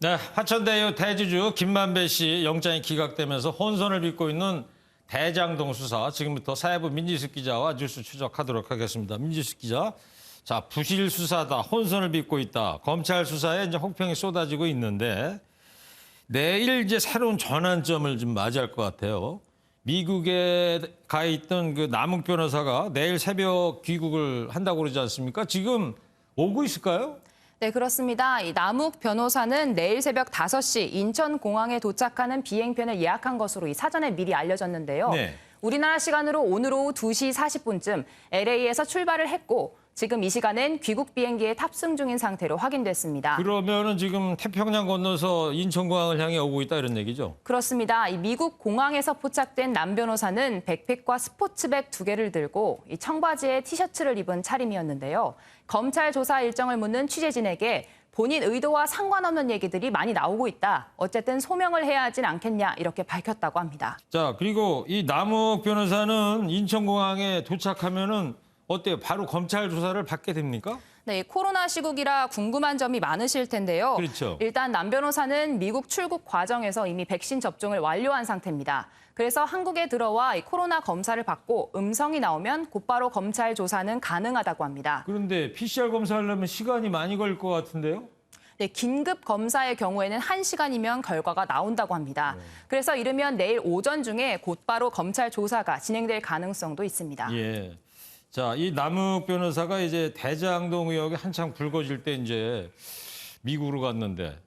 네, 화천대유 대주주 김만배 씨 영장이 기각되면서 혼선을 빚고 있는 대장동 수사, 지금부터 사회부 민지숙 기자와 뉴스 추적하도록 하겠습니다. 민지숙 기자, 자, 부실 수사다, 혼선을 빚고 있다. 검찰 수사에 이제 혹평이 쏟아지고 있는데 내일 이제 새로운 전환점을 좀 맞이할 것 같아요. 미국에 가 있던 그 남욱 변호사가 내일 새벽 귀국을 한다고 그러지 않습니까? 지금 오고 있을까요? 네, 그렇습니다. 이 남욱 변호사는 내일 새벽 5시 인천공항에 도착하는 비행편을 예약한 것으로 이 사전에 미리 알려졌는데요. 네. 우리나라 시간으로 오늘 오후 2시 40분쯤 LA에서 출발을 했고 지금 이 시간엔 귀국 비행기에 탑승 중인 상태로 확인됐습니다. 그러면은 지금 태평양 건너서 인천공항을 향해 오고 있다 이런 얘기죠? 그렇습니다. 이 미국 공항에서 포착된 남 변호사는 백팩과 스포츠백 2개를 들고 이 청바지에 티셔츠를 입은 차림이었는데요. 검찰 조사 일정을 묻는 취재진에게 본인 의도와 상관없는 얘기들이 많이 나오고 있다. 어쨌든 소명을 해야 하진 않겠냐 이렇게 밝혔다고 합니다. 자, 그리고 이 남욱 변호사는 인천공항에 도착하면은 어때요? 바로 검찰 조사를 받게 됩니까? 네, 코로나 시국이라 궁금한 점이 많으실 텐데요. 그렇죠. 일단 남 변호사는 미국 출국 과정에서 이미 백신 접종을 완료한 상태입니다. 그래서 한국에 들어와 코로나 검사를 받고 음성이 나오면 곧바로 검찰 조사는 가능하다고 합니다. 그런데 PCR 검사하려면 시간이 많이 걸릴 것 같은데요? 네, 긴급 검사의 경우에는 1시간이면 결과가 나온다고 합니다. 그래서 이르면 내일 오전 중에 곧바로 검찰 조사가 진행될 가능성도 있습니다. 예. 자, 이 남욱 변호사가 이제 대장동 의혹이 한창 불거질 때 이제 미국으로 갔는데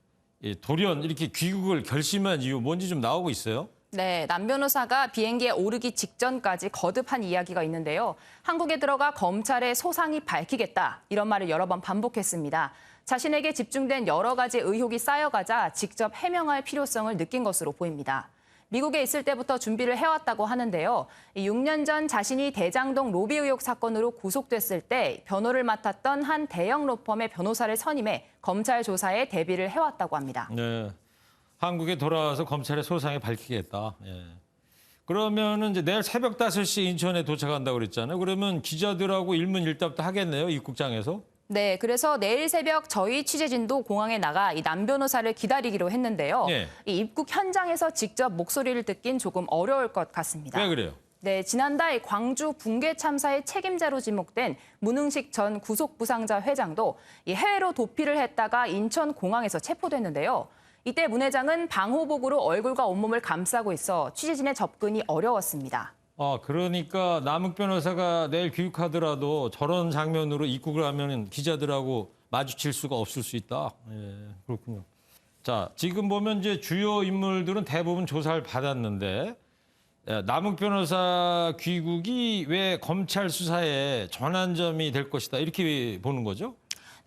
돌연 이렇게 귀국을 결심한 이유 뭔지 좀 나오고 있어요? 네, 남 변호사가 비행기에 오르기 직전까지 거듭한 이야기가 있는데요. 한국에 들어가 검찰의 소상히 밝히겠다, 이런 말을 여러 번 반복했습니다. 자신에게 집중된 여러 가지 의혹이 쌓여가자 직접 해명할 필요성을 느낀 것으로 보입니다. 미국에 있을 때부터 준비를 해왔다고 하는데요. 6년 전 자신이 대장동 로비 의혹 사건으로 구속됐을 때 변호를 맡았던 한 대형 로펌의 변호사를 선임해 검찰 조사에 대비를 해왔다고 합니다. 네. 한국에 돌아와서 검찰의 소상히 밝히겠다. 예. 그러면은 이제 내일 새벽 5시 인천에 도착한다고 그랬잖아요. 그러면 기자들하고 일문일답도 하겠네요, 입국장에서. 네, 그래서 내일 새벽 저희 취재진도 공항에 나가 이 남 변호사를 기다리기로 했는데요. 네. 이 입국 현장에서 직접 목소리를 듣긴 조금 어려울 것 같습니다. 왜 그래요? 네, 지난달 광주 붕괴 참사의 책임자로 지목된 문흥식 전 구속부상자 회장도 이 해외로 도피를 했다가 인천공항에서 체포됐는데요. 이때 문 회장은 방호복으로 얼굴과 온몸을 감싸고 있어 취재진의 접근이 어려웠습니다. 그러니까 남욱 변호사가 내일 귀국하더라도 저런 장면으로 입국을 하면 기자들하고 마주칠 수가 없을 수 있다. 예, 그렇군요. 자, 지금 보면 이제 주요 인물들은 대부분 조사를 받았는데 남욱 변호사 귀국이 왜 검찰 수사에 전환점이 될 것이다 이렇게 보는 거죠?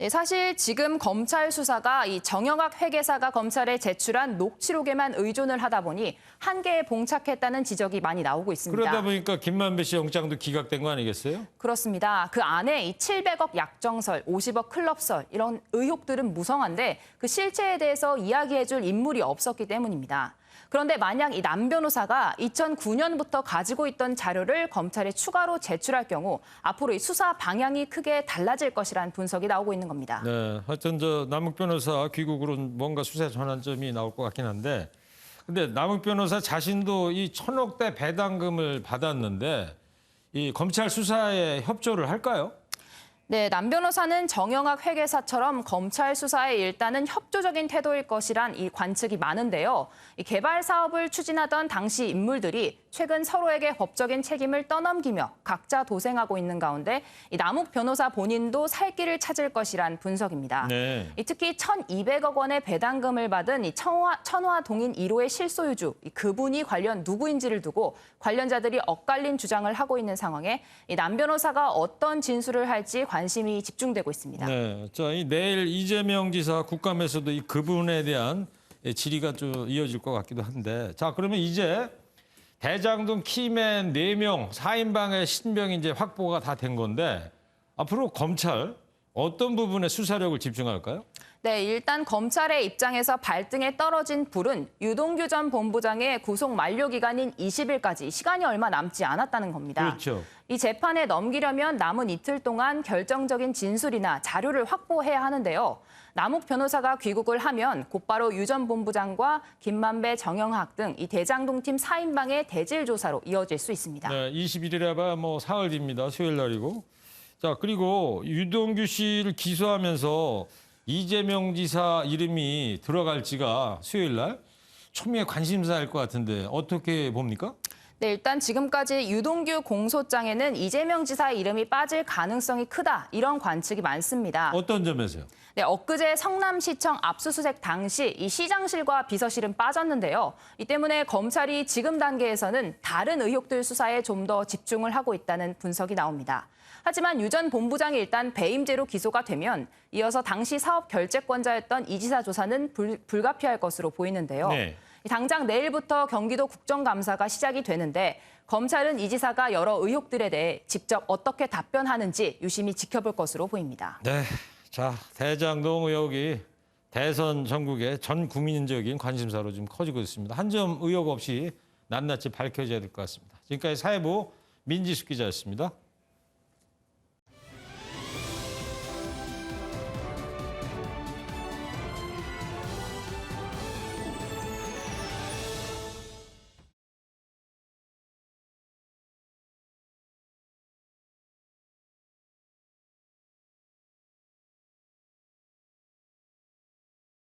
네, 사실 지금 검찰 수사가 이 정영학 회계사가 검찰에 제출한 녹취록에만 의존을 하다 보니 한계에 봉착했다는 지적이 많이 나오고 있습니다. 그러다 보니까 김만배 씨 영장도 기각된 거 아니겠어요? 그렇습니다. 그 안에 이 700억 약정설, 50억 클럽설 이런 의혹들은 무성한데 그 실체에 대해서 이야기해줄 인물이 없었기 때문입니다. 그런데 만약 이 남 변호사가 2009년부터 가지고 있던 자료를 검찰에 추가로 제출할 경우 앞으로 이 수사 방향이 크게 달라질 것이라는 분석이 나오고 있는 겁니다. 네, 하여튼 저 남욱 변호사 귀국으로 뭔가 수사 전환점이 나올 것 같긴 한데, 근데 남욱 변호사 자신도 이 1,000억대 배당금을 받았는데 이 검찰 수사에 협조를 할까요? 네, 남 변호사는 정영학 회계사처럼 검찰 수사에 일단은 협조적인 태도일 것이란 이 관측이 많은데요. 이 개발 사업을 추진하던 당시 인물들이 최근 서로에게 법적인 책임을 떠넘기며 각자 도생하고 있는 가운데 이 남욱 변호사 본인도 살 길을 찾을 것이란 분석입니다. 네. 특히 1,200억 원의 배당금을 받은 이 천화 동인 1호의 실소유주 그분이 관련 누구인지를 두고 관련자들이 엇갈린 주장을 하고 있는 상황에 이 남 변호사가 어떤 진술을 할지 관심이 집중되고 있습니다. 네, 자, 이 내일 이재명 지사 국감에서도 이 그분에 대한 질의가 좀 이어질 것 같기도 한데, 자, 그러면 이제 대장동 키맨 4명 4인방의 신병이 이제 확보가 다 된 건데 앞으로 검찰 어떤 부분에 수사력을 집중할까요? 네, 일단 검찰의 입장에서 발등에 떨어진 불은 유동규 전 본부장의 구속 만료 기간인 20일까지 시간이 얼마 남지 않았다는 겁니다. 그렇죠. 이 재판에 넘기려면 남은 이틀 동안 결정적인 진술이나 자료를 확보해야 하는데요. 남욱 변호사가 귀국을 하면 곧바로 유 전 본부장과 김만배, 정영학 등 이 대장동팀 4인방의 대질 조사로 이어질 수 있습니다. 네, 21일에 봐 뭐 사흘 뒤입니다. 수요일 날이고. 자, 그리고 유동규 씨를 기소하면서 이재명 지사 이름이 들어갈지가 수요일 날 초미의 관심사일 것 같은데 어떻게 봅니까? 네, 일단 지금까지 유동규 공소장에는 이재명 지사의 이름이 빠질 가능성이 크다, 이런 관측이 많습니다. 어떤 점에서요? 네, 엊그제 성남시청 압수수색 당시 이 시장실과 비서실은 빠졌는데요. 이 때문에 검찰이 지금 단계에서는 다른 의혹들 수사에 좀 더 집중을 하고 있다는 분석이 나옵니다. 하지만 유 전 본부장이 일단 배임죄로 기소가 되면 이어서 당시 사업 결재권자였던 이 지사 조사는 불가피할 것으로 보이는데요. 네. 당장 내일부터 경기도 국정감사가 시작이 되는데 검찰은 이 지사가 여러 의혹들에 대해 직접 어떻게 답변하는지 유심히 지켜볼 것으로 보입니다. 네. 자, 대장동 의혹이 대선 전국의 전 국민적인 관심사로 좀 커지고 있습니다. 한 점 의혹 없이 낱낱이 밝혀져야 될 것 같습니다. 지금까지 사회부 민지숙 기자였습니다.